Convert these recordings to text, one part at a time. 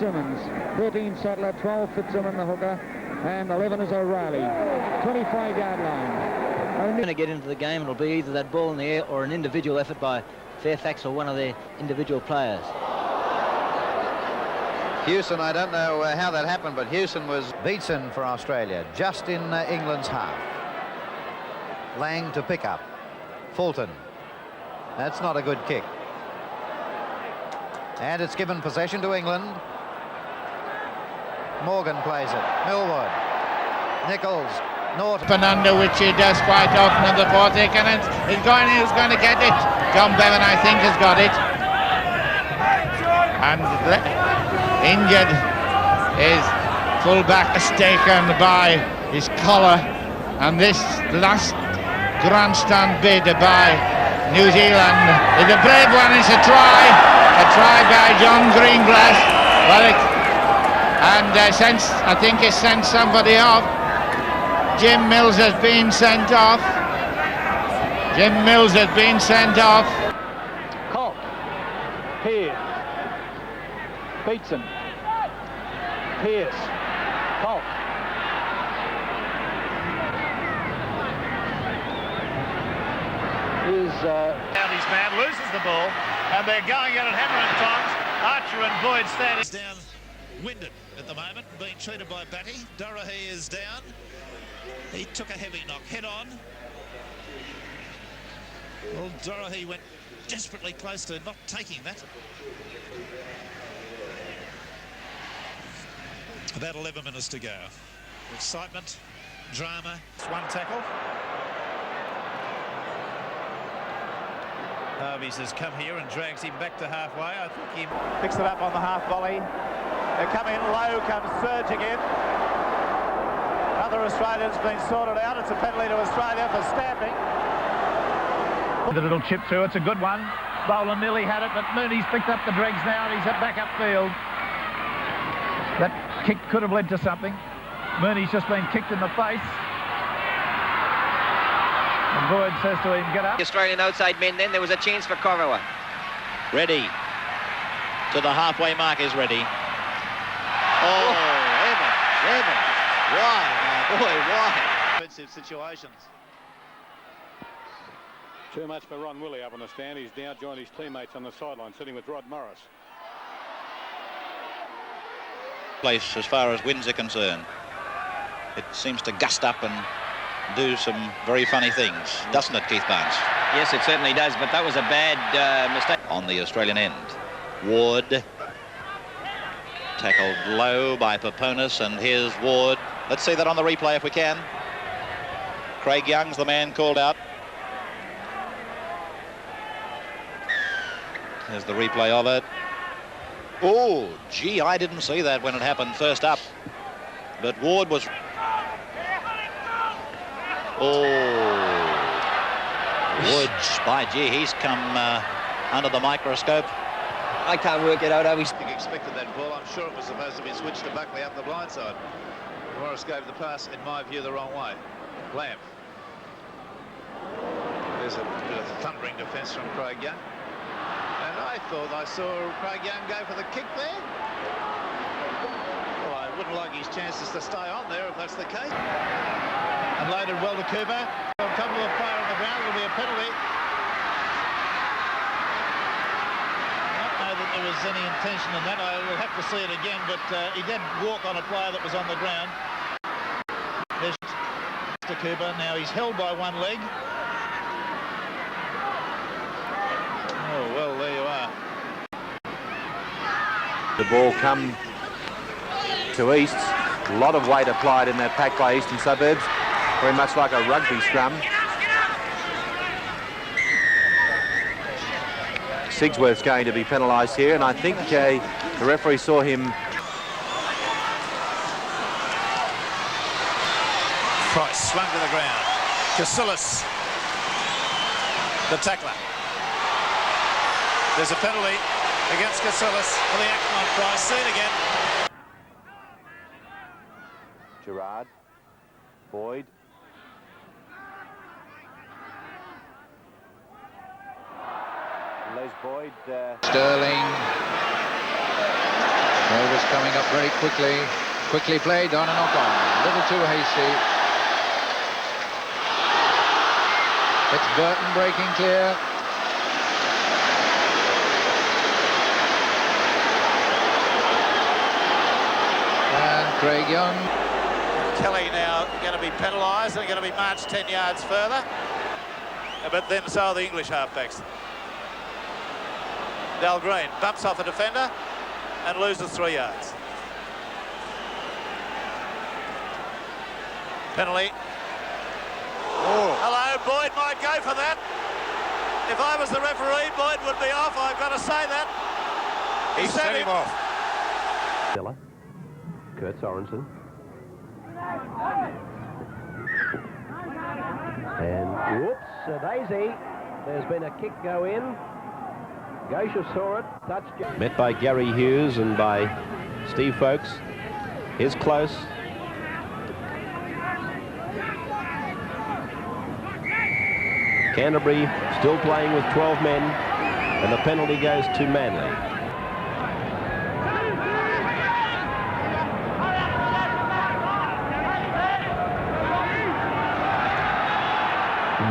Simmons, 13 Sattler, 12 Fitzsimmons the hooker, and 11 is O'Reilly. 25-yard line. Going to get into the game, it'll be either that ball in the air or an individual effort by Fairfax or one of their individual players. Hewson, I don't know how that happened, but Hewson was beaten for Australia, just in England's half. Lang to pick up. Fulton. That's not a good kick. And it's given possession to England. Morgan plays it. Millwood. Nichols. Norton. Fernando, which he does quite often in the fourth. Who's going to get it? John Bevan, I think, has got it. And injured is full-back taken by his collar. And this last grandstand bid by New Zealand is a brave one. It's a try by John Greengrass. I think he sent somebody off. Jim Mills has been sent off. Colt. Pearce. Beatson. Pearce. Colt. His man loses the ball, and they're going at it hammer and tongs. Archer and Boyd standing down, winded at the moment, being treated by Batty. Dorohey is down. He took a heavy knock head on. Well, Dorohey went desperately close to not taking that. About 11 minutes to go. Excitement, drama. One tackle. Harvey's has come here and drags him back to halfway. I think he picks it up on the half volley. They're coming low, comes Surge again. Other Australians been sorted out. It's a penalty to Australia for stamping. The little chip through, it's a good one. Boland nearly had it, but Mooney's picked up the dregs now and he's back upfield. That kick could have led to something. Mooney's just been kicked in the face. And Boyd says to him, get up. The Australian outside men then, there was a chance for Korowa. Ready. To the halfway mark is ready. Oh, Evans. Why, my boy, why? Defensive situations. Too much for Ron Willie up on the stand. He's now joined his teammates on the sideline, sitting with Rod Morris. Place as far as winds are concerned. It seems to gust up and do some very funny things, doesn't it, Keith Barnes? Yes, it certainly does, but that was a bad mistake. On the Australian end, Ward tackled low by Paponis, and here's Ward. Let's see that on the replay if we can. Craig Young's the man called out. There's the replay of it. Oh, gee, I didn't see that when it happened first up. But Ward was... Oh, Woods, by gee, he's come under the microscope. I can't work it out. I was expected that ball. I'm sure it was supposed to be switched to Buckley up the blind side. Morris gave the pass, in my view, the wrong way. Lamb. There's a bit of thundering defence from Craig Young. And I thought I saw Craig Young go for the kick there. Well, I wouldn't like his chances to stay on there if that's the case. Unloaded well to Cooper. A couple of players on the ground. It'll be a penalty. I don't know that there was any intention in that. I will have to see it again, but he did walk on a player that was on the ground. There's to Cooper. Now he's held by one leg. Oh, well, there you are. The ball come to East. A lot of weight applied in that pack by Eastern Suburbs. Very much like a rugby scrum. Sigsworth's going to be penalised here, and I think the referee saw him. Price swung to the ground. Casillas, the tackler. There's a penalty against Casillas for the action on Price. See it again. Gerard, Boyd. Les Boyd. Sterling. Davis coming up very quickly. Quickly played on a knock-on. A little too hasty. It's Burton breaking clear. And Craig Young. Kelly now going to be penalised and going to be marched 10 yards further. But then so are the English halfbacks. Dal Green bumps off a defender and loses 3 yards. Penalty. Oh. Hello, Boyd might go for that. If I was the referee, Boyd would be off. I've got to say that. He sent him off. Miller, Kurt Sorensen. And whoops, a daisy. There's been a kick go in. Gosha saw it, touched. Met by Gary Hughes and by Steve Folkes. Here's close. Canterbury still playing with 12 men, and the penalty goes to Manly.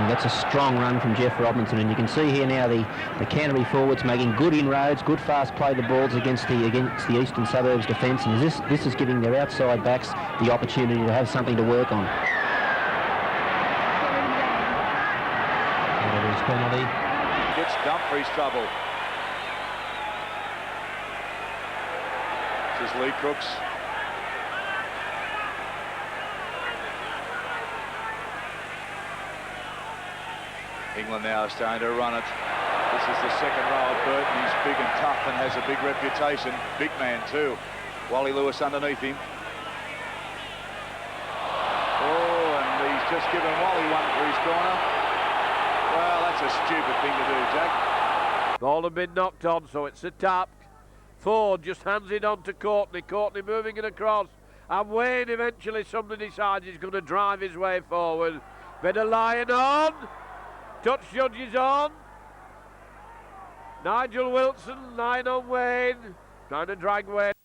That's a strong run from Jeff Robinson, and you can see here now the Canterbury forwards making good inroads, good fast play the balls against the Eastern Suburbs defence, and this is giving their outside backs the opportunity to have something to work on. Penalty. Gets Dumfries trouble. This is Lee Crooks. England now is starting to run it. This is the second row of Burton. He's big and tough and has a big reputation. Big man too. Wally Lewis underneath him. Oh, and he's just given Wally one for his corner. Well, that's a stupid thing to do, Jack. Ball had been knocked on, so it's a tap. Ford just hands it on to Courtney. Courtney moving it across. And Wayne eventually, somebody decides he's going to drive his way forward. Bit of Lyon on. Touch judges on. Nigel Wilson, 9 on Wayne. Trying to drag Wayne.